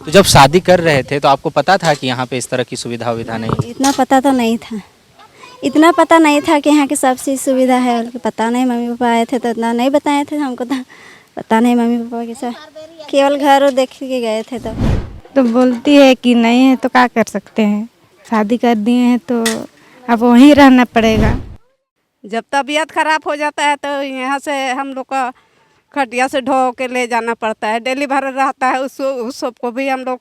तो जब शादी कर रहे थे तो आपको पता था कि यहाँ पे इस तरह की सुविधा नहीं है? इतना पता तो नहीं था। इतना पता नहीं था कि यहाँ की सब चीज़ सुविधा है, बल्कि पता नहीं, मम्मी पापा आए थे तो इतना नहीं बताए थे हमको, तो पता नहीं मम्मी पापा के साथ, केवल घर देख के गए थे। तो बोलती है कि नहीं है तो क्या कर सकते हैं, शादी कर दिए हैं तो अब वहीं रहना पड़ेगा। जब तबीयत खराब हो जाता है तो यहाँ से हम लोग का खटिया से ढो के ले जाना पड़ता है। डिलीवरी रहता है उस सबको भी हम लोग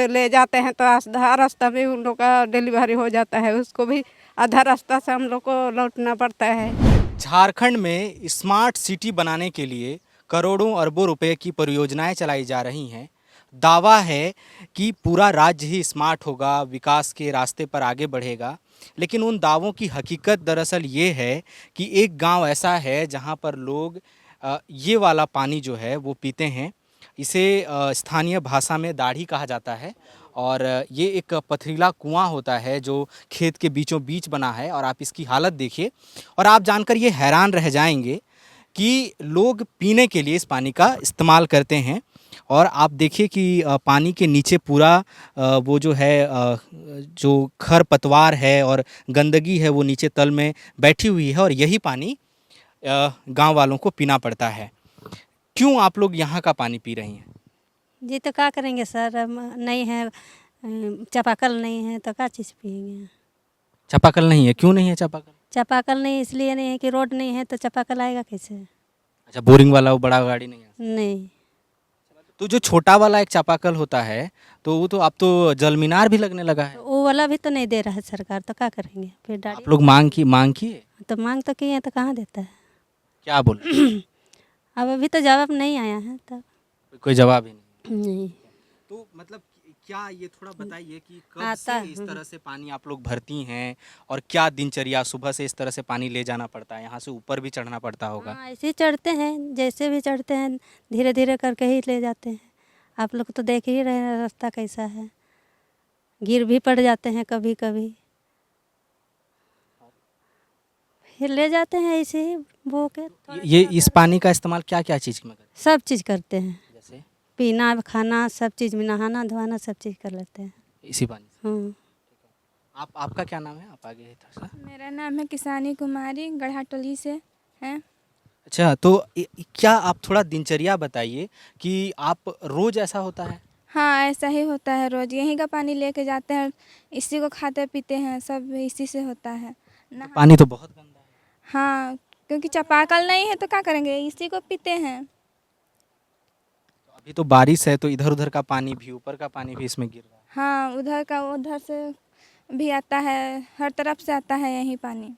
ले जाते हैं, तो आधा रास्ता में उन लोग का डिलीवरी हो जाता है, उसको भी आधा रास्ता से हम लोग को लौटना पड़ता है। झारखंड में स्मार्ट सिटी बनाने के लिए करोड़ों अरबों रुपए की परियोजनाएं चलाई जा रही हैं। दावा है कि पूरा राज्य ही स्मार्ट होगा, विकास के रास्ते पर आगे बढ़ेगा। लेकिन उन दावों की हकीकत दरअसल ये है कि एक गांव ऐसा है जहां पर लोग ये वाला पानी जो है वो पीते हैं। इसे स्थानीय भाषा में दाढ़ी कहा जाता है और ये एक पथरीला कुआं होता है जो खेत के बीचों बीच बना है। और आप इसकी हालत देखिए और आप जानकर ये हैरान रह जाएंगे कि लोग पीने के लिए इस पानी का इस्तेमाल करते हैं। और आप देखिए कि पानी के नीचे पूरा वो जो है जो खरपतवार है और गंदगी है वो नीचे तल में बैठी हुई है और यही पानी गांव वालों को पीना पड़ता है। क्यों आप लोग यहाँ का पानी पी रही हैं? जी तो क्या करेंगे सर, नहीं है, चापाकल नहीं है तो क्या चीज़ पिएंगे। चापाकल नहीं है? क्यों नहीं है चापाकल? चापाकल नहीं इसलिए नहीं है कि रोड नहीं है, तो चापाकल आएगा कैसे। अच्छा, बोरिंग वाला वो बड़ा गाड़ी नहीं है? नहीं, तो जो छोटा वाला एक चापाकल होता है तो वो तो अब तो जल मीनार भी लगने लगा है। तो वो वाला भी तो नहीं दे रहा है सरकार, तो क्या करेंगे फिर। आप लोग मांग किए? तो मांग तो किए हैं, तो कहाँ देता है। क्या बोल? अब अभी तो जवाब नहीं आया है तब। कोई जवाब ही नहीं। नहीं तो मतलब क्या ये थोड़ा बताइए कि कब आता से है। इस तरह से पानी आप लोग भरती हैं और क्या दिनचर्या, सुबह से इस तरह से पानी ले जाना पड़ता है, यहाँ से ऊपर भी चढ़ना पड़ता होगा? हाँ, ऐसे ही चढ़ते हैं, जैसे भी चढ़ते हैं धीरे धीरे करके ही ले जाते हैं। आप लोग तो देख ही रहे हैं रास्ता कैसा है, गिर भी पड़ जाते हैं कभी कभी, फिर ले जाते हैं ऐसे ही बो के। ये इस पानी का इस्तेमाल क्या क्या चीज़ में करते सब चीज़ करते हैं, हैं? जैसे पीना खाना सब चीज़ में, नहाना धोना सब चीज़ कर लेते हैं। इसी पानी से? हाँ, आपका क्या नाम है? आप आगे थोड़ा सा। मेरा नाम है किसानी कुमारी, गढ़ाटोली से है। अच्छा, तो क्या आप थोड़ा दिनचर्या बताइए कि आप रोज़ ऐसा होता है? हाँ, ऐसा ही होता है, रोज यहीं का पानी लेके जाते हैं, इसी को खाते पीते हैं, सब इसी से होता है। पानी तो बहुत गंदा है। हाँ, क्योंकि चापाकल नहीं है तो क्या करेंगे, इसी को पीते हैं। अभी तो बारिश है तो इधर उधर का पानी भी, ऊपर का पानी भी इसमें गिर रहा है। हाँ, उधर से भी आता है, हर तरफ से आता है यही पानी।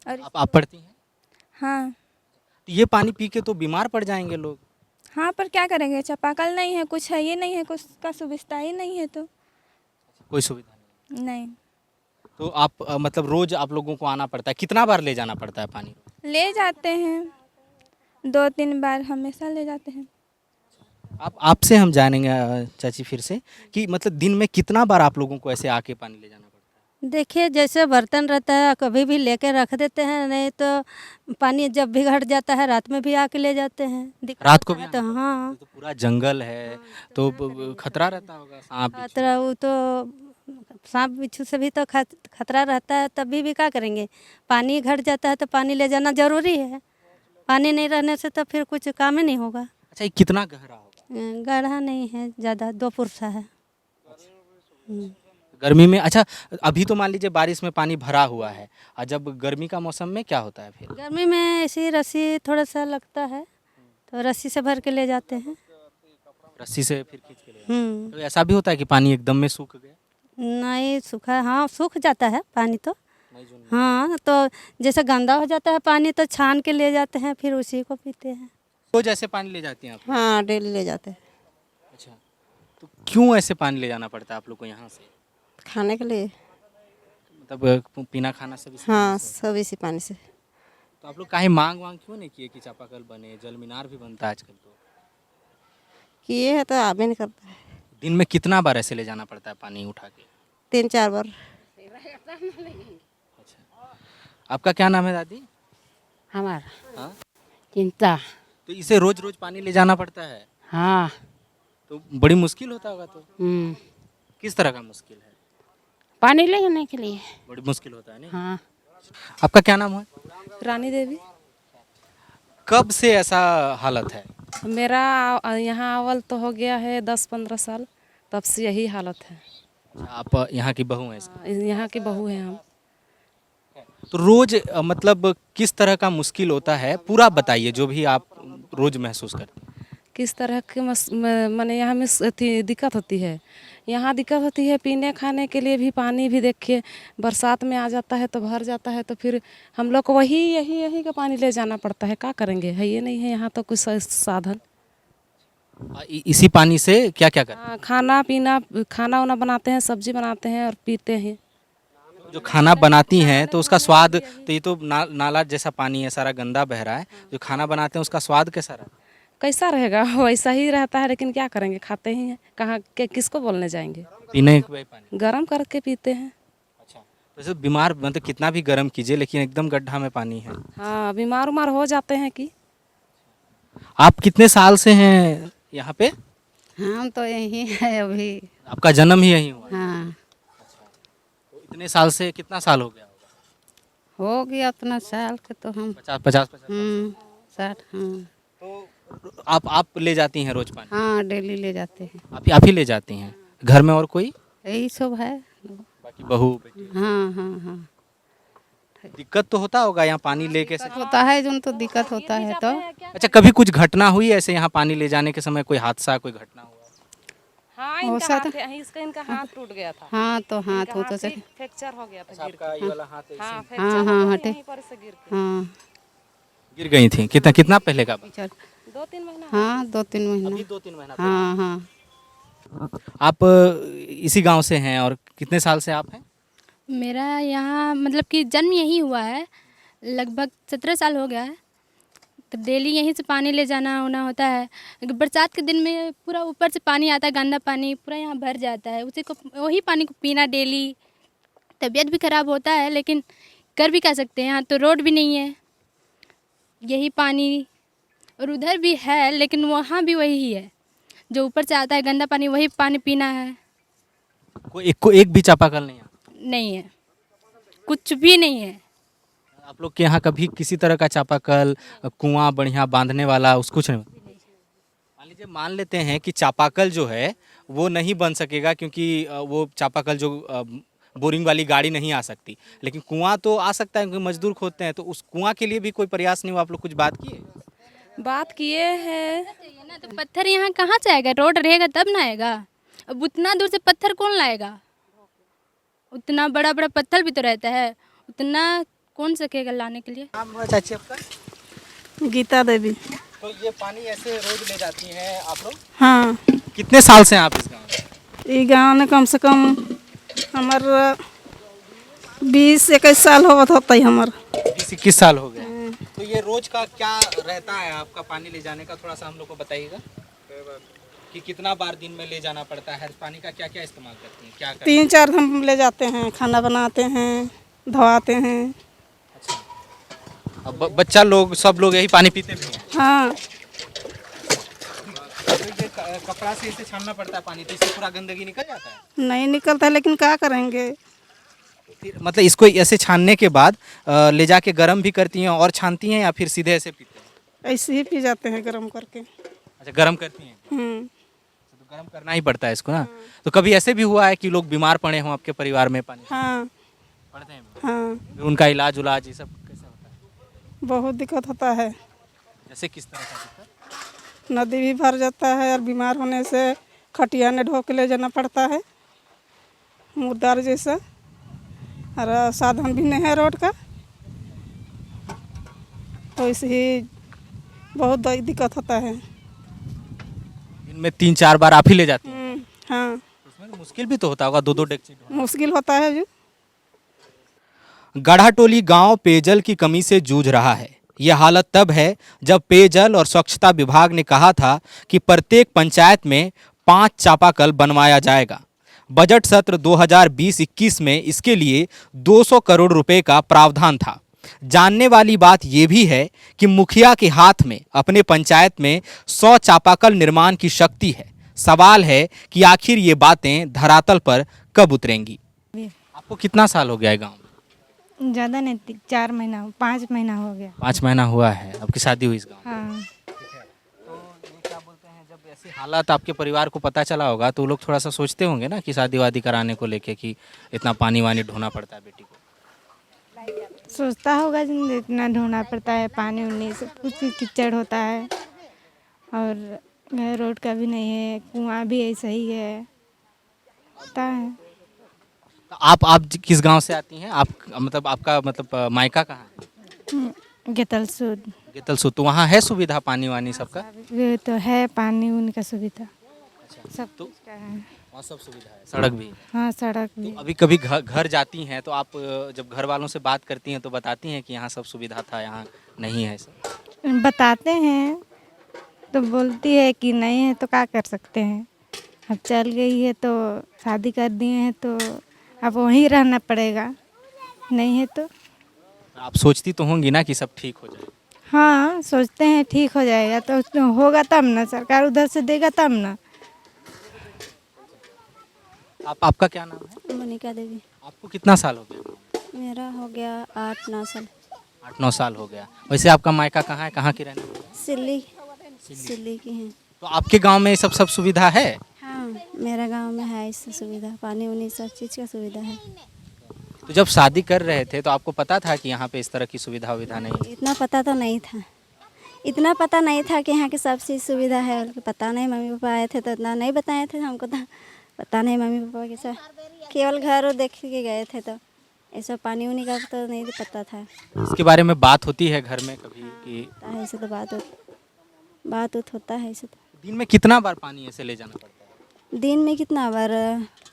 और आप पढ़ती हैं? हाँ तो ये पानी पी के तो बीमार पड़ जाएंगे लोग। हाँ, पर क्या करेंगे, चापाकल नहीं है, कुछ है ये नहीं है, कुछ का सुविधा ही नहीं है तो कोई सुविधा नहीं। नहीं। तो आप मतलब रोज आप लोगों को आना पड़ता है? कितना बार ले जाना पड़ता है पानी? ले जाते हैं 2-3 बार, हमेशा ले जाते हैं। आपसे हम जानेंगे चाची फिर से कि मतलब दिन में कितना बार आप लोगों को ऐसे आके पानी ले जाना पड़ता देखिए जैसे बर्तन रहता है कभी भी लेके रख देते हैं, नहीं तो पानी जब भी घट जाता है रात में भी आके ले जाते हैं। है? रात को भी है आना तो पड़ता है? हाँ, ये तो पूरा जंगल है तो खतरा रहता होगा, सांप बिच्छू। खतरा वो तो सांप बिच्छू से भी तो खतरा रहता है, तभी भी क्या करेंगे। पानी घट जाता है तो पानी ले जाना जरूरी है, पानी नहीं रहने से तो फिर कुछ काम ही नहीं होगा। अच्छा, ये कितना गहरा होगा? गढ़ा नहीं है ज़्यादा, 2 फुरसा है। गर्मी में? अच्छा, अभी तो मान लीजिए बारिश में पानी भरा हुआ है और जब गर्मी का मौसम में क्या होता है फिर? गर्मी में ऐसी रस्सी थोड़ा सा लगता है तो रस्सी से भर के ले जाते हैं। रस्सी से फिर खींच के ले जाते हैं। तो ऐसा भी होता है कि पानी एकदम में सूख गया? नहीं सूखा, हाँ सूख जाता है पानी तो। नहीं, जो नहीं। हाँ, तो जैसे गंदा हो जाता है पानी तो छान के ले जाते हैं, फिर उसी को पीते हैं। तो जैसे पानी ले जाती हैं आप? हाँ, डेली ले जाते हैं अच्छा, तो क्यों ऐसे पानी ले जाना पड़ता है आप लोग को यहाँ से? खाने के लिए। मतलब पीना खाना सब इसी हाँ, पानी से? सब इसी पानी से। तो आप लोग काहे मांग वांग क्यों नहीं किए कि चापाकल बने, जल मीनार भी बनता है आजकल तो? किए है तो आबे नहीं करता है। दिन में कितना बार ऐसे ले जाना पड़ता है पानी उठा के? 3-4 बार। अच्छा, आपका क्या नाम है दादी? हमारा हाँ, चिंता। तो इसे रोज रोज पानी ले जाना पड़ता है? हाँ, तो बड़ी मुश्किल होता होगा तो। हम्म, किस तरह का मुश्किल है? पानी ले जाने के लिए। बड़ी मुश्किल होता है नहीं? हाँ, आपका क्या नाम है? रानी देवी। कब से ऐसा हालत है? मेरा यहाँ अवल तो हो गया है 10-15 साल, तब से यही हालत है। आप यहाँ की बहू हैं इसकी? यहाँ की बहू है हम। तो रोज मतलब किस तरह का मुश्किल होता है पूरा बताइए, जो भी आप रोज महसूस करते हैं। किस तरह के माने यहाँ में दिक्कत होती है। यहाँ दिक्कत होती है पीने खाने के लिए भी, पानी भी देखिए बरसात में आ जाता है तो भर जाता है, तो फिर हम लोग को यही का पानी ले जाना पड़ता है। क्या करेंगे, है ये नहीं है यहाँ तो कुछ साधन। इसी पानी से क्या क्या करते हाँ, खाना पीना, खाना वाना बनाते हैं, सब्जी बनाते हैं और पीते हैं। हैं? जो खाना बनाती हैं तो उसका स्वाद, तो ये तो नाला जैसा पानी है, सारा गंदा बह रहा है। जो खाना बनाते हैं उसका स्वाद कैसा रहता है? कैसा रहेगा, वैसा ही रहता है, लेकिन क्या करेंगे, खाते ही हैं। कहाँ किसको बोलने जाएंगे। पीने के वही पानी। गर्म करके पीते हैं। अच्छा, वैसे बीमार मतलब कितना भी गर्म कीजिए लेकिन एकदम गड्ढा में पानी है। हाँ, बीमार उमार हो जाते हैं कि। आप कितने साल से हैं यहाँ पे? हम तो यही है अभी। आपका जन्म ही यहीं हुआ है? हाँ, तो इतने साल से कितना साल हो गया होगा? हो गया उतना साल के तो हम 50। 60। हाँ, तो आप ले जाती हैं रोज पानी? हाँ, डेली ले जाते हैं। आप ही ले जाती हैं? घर में और कोई? यही सब है। बाकी बहू बेटी? हाँ हाँ हाँ, दिक्कत तो होता होगा यहाँ पानी लेके से? दिक्कत होता है जो तो दिक्कत होता है तो। अच्छा, कभी कुछ घटना हुई ऐसे यहाँ पानी ले जाने के समय, कोई हादसा, कोई घटना हुआ? हाँ, हो इनका सकता- हाथ, इनका हाथ टूट गया था। हाँ, तो हाथ हो तो से। फ्रैक्चर हो गया था गिर आपका ये वाला हाथ के। हाँ, हाँ, फ्रैक्चर हो हाँ, गया हटे। यहीं पर से गिर के। हाँ, गिर गई थी? कितना पहले का बात? चल। 2-3 महीना। हाँ, 2-3 महीना। अभी 2-3 महीना हाँ हाँ, आप इसी गांव से हैं और कितने साल से आप हैं? मेरा यहाँ मतलब कि जन्म यहीं हुआ है, लगभग 17 साल हो गया है। तो डेली यहीं से पानी ले जाना होना होता है। बरसात के दिन में पूरा ऊपर से पानी आता है, गंदा पानी पूरा यहाँ भर जाता है, उसी को वही पानी को पीना डेली। तबीयत भी ख़राब होता है, लेकिन कर भी क्या सकते हैं, यहाँ तो रोड भी नहीं है, यही पानी। और उधर भी है लेकिन वहाँ भी वही ही है, जो ऊपर से आता है गंदा पानी, वही पानी पीना है। को एक भी चापाकल नहीं आता? नहीं है, कुछ भी नहीं है। आप लोग के यहाँ कभी किसी तरह का चापाकल, कुआं बढ़िया बांधने वाला, उस कुछ नहीं? मान लेते हैं कि चापाकल जो है वो नहीं बन सकेगा क्योंकि वो चापाकल जो बोरिंग वाली गाड़ी नहीं आ सकती, लेकिन कुआं तो आ सकता है क्योंकि मजदूर खोदते हैं। तो उस कुआं के लिए भी कोई प्रयास नहीं हुआ? आप लोग कुछ बात किए? बात किए हैं। ना तो पत्थर यहाँ कहाँ से आएगा, रोड रहेगा तब ना आएगा। अब उतना दूर से पत्थर कौन लाएगा, उतना बड़ा बड़ा पत्थर भी तो रहता है, उतना कौन सकेगा लाने के लिए। नाम हुआ चाची आपका? गीता देवी। तो ये पानी ऐसे रोज ले जाती हैं आप लोग? हाँ, कितने साल से हैं आप इस गाँव में? ये गाँव में कम से कम हमार 20-21 साल होता है हमार। 20-21 साल हो गए। तो ये रोज का क्या रहता है आपका पानी ले जाने का, थोड़ा सा हम लोग को बताइएगा कि कितना बार दिन में ले जाना पड़ता है? पानी का क्या क्या इस्तेमाल करती हैं, क्या करती हैं? 3-4 हम ले जाते हैं, खाना बनाते हैं, धोआते हैं। अब बच्चा लोग सब लोग यही पानी पीते भी हैं? हाँ, कपड़ा से इसे छानना पड़ता है पानी, तो इससे पूरा गंदगी निकल जाता है? नहीं निकलता है, लेकिन क्या करेंगे। फिर मतलब इसको ऐसे छानने के बाद ले जाके गर्म भी करती हैं और छानती हैं, या फिर सीधे ऐसे पीते हैं? ऐसे ही पी जाते हैं गरम करके। अच्छा, गर्म करती हैं? तो गर्म करना ही पड़ता है इसको ना। तो कभी ऐसे भी हुआ है कि लोग बीमार पड़े हों आपके परिवार में? पानी हाँ पड़ते हैं? हाँ, फिर उनका इलाज उलाज ये सब कैसे होता है? बहुत दिक्कत होता है। जैसे किस तरह का दिक्कत? नदी भी भर जाता है और बीमार होने से खटिया ने ढो के ले जाना पड़ता है, मुर्दार जैसा। और साधन भी नहीं है रोड का, तो इसलिए बहुत दिक्कत होता है। इनमें 3-4 बार आप ही ले जाती हैं? हाँ, उसमें तो मुश्किल भी तो होता होगा, 2-2 डेक्ची ढोना। मुश्किल होता है जी। गढ़ाटोली गांव पेयजल की कमी से जूझ रहा है। यह हालत तब है जब पेयजल और स्वच्छता विभाग ने कहा था कि प्रत्येक पंचायत में 5 चापाकल बनवाया जाएगा। बजट सत्र 2020-21 में इसके लिए 200 करोड़ रुपए का प्रावधान था। जानने वाली बात यह भी है कि मुखिया के हाथ में अपने पंचायत में 100 चापाकल निर्माण की शक्ति है। सवाल है कि आखिर ये बातें धरातल पर कब उतरेंगी। आपको कितना साल हो गया है गांव में? ज़्यादा नहीं 4 महीना 5 महीना हो गया। 5 महीना हुआ है आपकी शादी हुई इस गाँव में। हाँ तो ये क्या बोलते हैं, जब ऐसे हालात आपके परिवार को पता चला होगा तो वो लोग थोड़ा सा सोचते होंगे ना कि शादी वादी कराने को लेके कि इतना पानी वानी ढोना पड़ता है बेटी को। सोचता होगा जिन इतना ढूंढना पड़ता है, पानी उनी सब कुछ कीचड़ होता है और घर रोड का भी नहीं है, कुआं भी ऐसा ही है, होता है। तो आप किस गांव से आती हैं? आप मतलब आपका मतलब मायका कहाँ है? गेतलसूद गेतलसूद। तो वहाँ है सुविधा पानी वानी सबका? ये तो है, पानी उनी का सुविधा सब तो कुछ का है। वहाँ सब सुविधा है, सड़क भी है। हाँ सड़क भी। तो अभी कभी घर जाती हैं तो आप जब घर वालों से बात करती हैं तो बताती हैं कि यहाँ सब सुविधा था, यहाँ नहीं है सब? बताते हैं तो बोलती है कि नहीं है तो क्या कर सकते हैं, अब चल गई है तो शादी कर दिए हैं तो अब वहीं रहना पड़ेगा, नहीं है तो। आप सोचती तो होंगी ना कि सब ठीक हो जाए। हाँ सोचते हैं ठीक हो जाएगा तो होगा तब ना, सरकार उधर से देगा तब ना। आपका क्या नाम है? मोनिका देवी। आपको कितना साल हो गया? मेरा हो गया 8-9 साल। 8-9 साल हो गया। वैसे आपका मायका कहाँ है, कहाँ की रहने वाली हैं? सिल्ली की हैं। तो आपके गांव में सब सुविधा है? हाँ मेरा गांव में है इससे सुविधा, पानी उनी सब चीज़ का सुविधा है। तो जब शादी कर रहे थे तो आपको पता था कि यहाँ पे इस तरह की सुविधा नहीं है? इतना पता तो नहीं था, इतना पता नहीं था कि यहाँ की सब चीज़ सुविधा है, उनको पता नहीं। मम्मी पापा आए थे तो इतना नहीं बताए थे हमको, तो पता नहीं मम्मी पापा के साथ केवल घर देख के गए थे, तो ऐसा पानी उनी का तो नहीं पता था। इसके बारे में बात होती है घर में कभी कि? ऐसे तो बात होता है ऐसे तो। दिन में कितना बार पानी ऐसे ले जाना पड़ता है? दिन में कितना बार,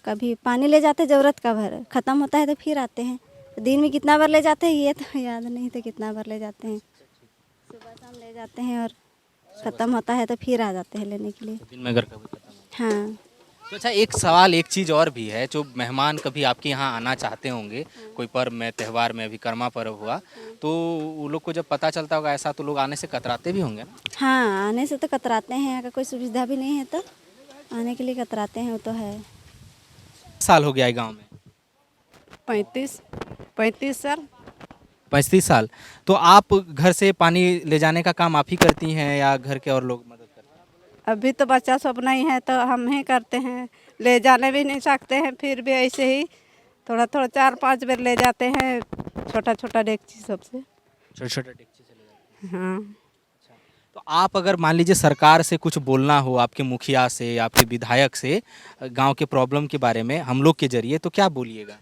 कभी पानी ले जाते ज़रूरत का भर, ख़त्म होता है तो फिर आते हैं। दिन में कितना बार ले जाते हैं ये तो याद नहीं, तो कितना बार ले जाते हैं। सुबह शाम ले जाते हैं और ख़त्म होता है तो फिर आ जाते हैं लेने के लिए। दिन में अगर कभी खत्म हो। हाँ। तो अच्छा, एक सवाल, एक चीज़ और भी है, जो मेहमान कभी आपके यहाँ आना चाहते होंगे कोई पर्व में, त्यौहार में, अभी कर्मा पर्व हुआ तो वो लोग को जब पता चलता होगा ऐसा तो लोग आने से कतराते भी होंगे ना? हाँ आने से तो कतराते हैं, अगर कोई सुविधा भी नहीं है तो आने के लिए कतराते हैं, वो तो है। साल हो गया है गाँव में? 35 साल। 35 साल। तो आप घर से पानी ले जाने का काम आप ही करती हैं या घर के और लोग मदद करते हैं? अभी तो बच्चा सब नहीं है तो हम ही करते हैं, ले जाने भी नहीं सकते हैं, फिर भी ऐसे ही थोड़ा 4-5 बार ले जाते हैं, छोटा डेगची सबसे। छोटे डेगची से ले जाते हैं। हाँ। तो आप अगर मान लीजिए सरकार से कुछ बोलना हो, आपके मुखिया से, आपके विधायक से, गांव के प्रॉब्लम के बारे में हम लोग के जरिए, तो क्या बोलिएगा?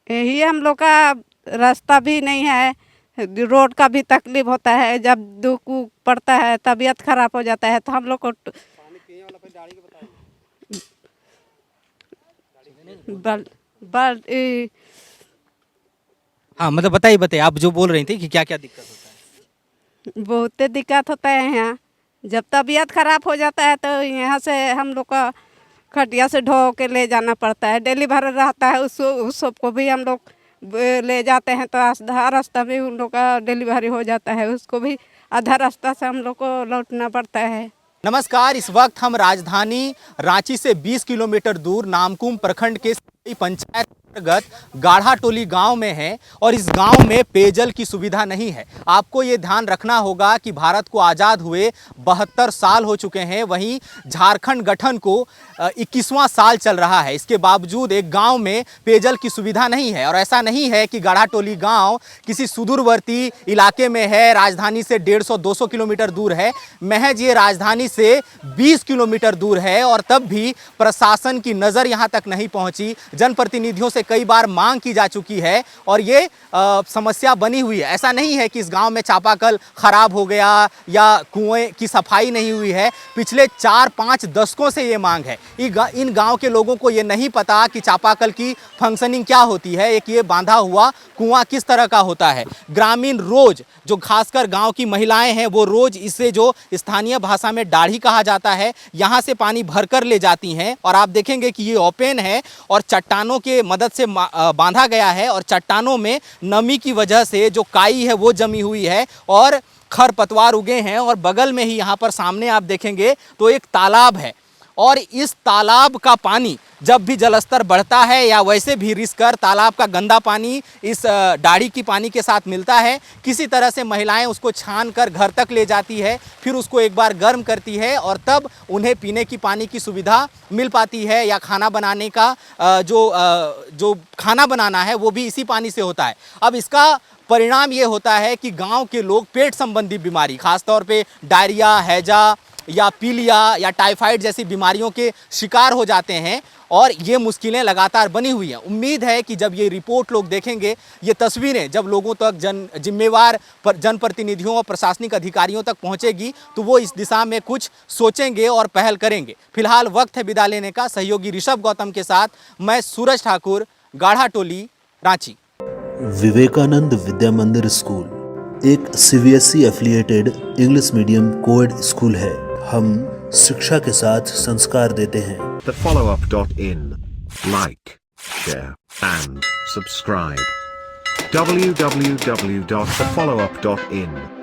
यही हम लोग का रास्ता भी नहीं है, रोड का भी तकलीफ होता है, जब दुख पड़ता है, तबीयत खराब हो जाता है तो हम लोग को हाँ मतलब बताइए आप जो बोल रही थी कि क्या क्या दिक्कत होता है? बहुत दिक्कत होता है यहाँ, जब तबीयत खराब हो जाता है तो यहाँ से हम लोग का खटिया से ढो के ले जाना पड़ता है, डिलीवरी रहता है उस सबको भी हम लोग ले जाते हैं तो आधा रास्ता में उन लोग का डिलीवरी हो जाता है, उसको भी आधा रास्ता से हम लोग को लौटना पड़ता है। नमस्कार, इस वक्त हम राजधानी रांची से 20 किलोमीटर दूर नामकुम प्रखंड के पंचायत अंतर्गत गाढ़ा टोली गांव में है और इस गांव में पेयजल की सुविधा नहीं है। आपको ये ध्यान रखना होगा कि भारत को आज़ाद हुए 72 साल हो चुके हैं, वहीं झारखंड गठन को 21वां साल चल रहा है। इसके बावजूद एक गांव में पेयजल की सुविधा नहीं है और ऐसा नहीं है कि गाढ़ा टोली गांव किसी सुदूरवर्ती इलाके में है, राजधानी से 150-200 किलोमीटर दूर है। महज ये राजधानी से 20 किलोमीटर दूर है और तब भी प्रशासन की नज़र यहाँ तक नहीं पहुँची। जनप्रतिनिधियों से कई बार मांग की जा चुकी है और ये समस्या बनी हुई है। ऐसा नहीं है कि इस गांव में चापाकल खराब हो गया या कुएं की सफाई नहीं हुई है, पिछले 4-5 दशकों से ये मांग है। इन गांव के लोगों को ये नहीं पता कि चापाकल की फंक्शनिंग क्या होती है, एक ये बांधा हुआ कुआं किस तरह का होता है। ग्रामीण रोज, जो खासकर गांव की महिलाएं हैं, वो रोज इसे, जो स्थानीय भाषा में दाढ़ी कहा जाता है, यहाँ से पानी भरकर ले जाती हैं और आप देखेंगे कि ये ओपन है और चट्टानों के मदद से बांधा गया है और चट्टानों में नमी की वजह से जो काई है वो जमी हुई है और खरपतवार उगे हैं और बगल में ही यहाँ पर सामने आप देखेंगे तो एक तालाब है और इस तालाब का पानी जब भी जलस्तर बढ़ता है या वैसे भी रिस कर तालाब का गंदा पानी इस डाड़ी की पानी के साथ मिलता है, किसी तरह से महिलाएं उसको छान कर घर तक ले जाती है, फिर उसको एक बार गर्म करती है और तब उन्हें पीने की पानी की सुविधा मिल पाती है या खाना बनाने का जो खाना बनाना है वो भी इसी पानी से होता है। अब इसका परिणाम ये होता है कि गांव के लोग पेट संबंधी बीमारी, खासतौर पे डायरिया, हैजा या पीलिया या टाइफाइड जैसी बीमारियों के शिकार हो जाते हैं और ये मुश्किलें लगातार बनी हुई हैं। उम्मीद है कि जब ये रिपोर्ट लोग देखेंगे, ये तस्वीरें जब लोगों तक जिम्मेवार जनप्रतिनिधियों और प्रशासनिक अधिकारियों तक पहुंचेगी तो वो इस दिशा में कुछ सोचेंगे और पहल करेंगे। फिलहाल वक्त है विदा लेने का। सहयोगी ऋषभ गौतम के साथ मैं सूरज ठाकुर, गाढ़ा टोली, रांची। विवेकानंद विद्या मंदिर स्कूल एक CBSE affiliated English medium coed school है। हम शिक्षा के साथ संस्कार देते हैं। thefollowup.in. Like, share and subscribe. www.thefollowup.in